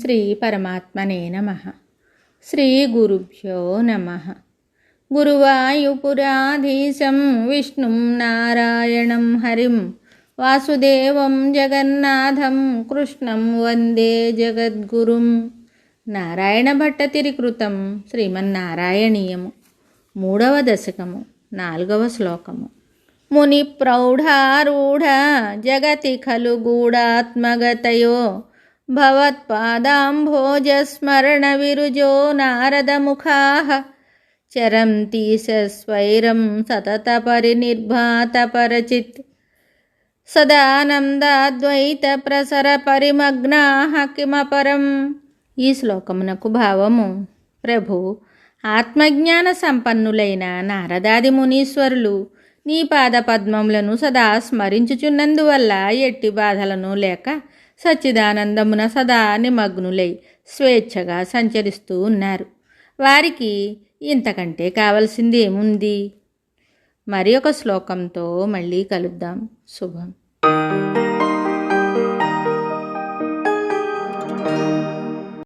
శ్రీ పరమాత్మనే నమః. శ్రీ గురుభ్యో నమః. గురువాయుపురాధీశం విష్ణుం నారాయణం హరిం వాసుదేవం జగన్నాథం కృష్ణం వందే జగద్గురుం. నారాయణ భట్టతిరికృతం శ్రీమన్నారాయణీయము 3వ దశకము 4వ శ్లోకము. ముని ప్రౌఢారూఢ జగతి ఖలు గూఢాత్మగతయో భవత్పాదాంభోజస్మరణ విరుజో నారదముఖాః చరంతి సస్వైరం సతత పరినిర్భాత పరచిత్ సదానందాద్వైత ప్రసర పరిమగ్నాః కిమపరం. ఈ శ్లోకమునకు భావము: ప్రభు, ఆత్మజ్ఞాన సంపన్నులైన నారదాది మునీశ్వరులు నీ పాద పద్మములను సదా స్మరించుచున్నందువల్ల ఎట్టి బాధలను లేక సచ్చిదానందమున సదా నిమగ్నులై స్వేచ్ఛగా సంచరిస్తూ ఉన్నారు. వారికి ఇంతకంటే కావలసింది ఏముంది? మరి ఒక శ్లోకంతో మళ్ళీ కలుద్దాం. శుభం.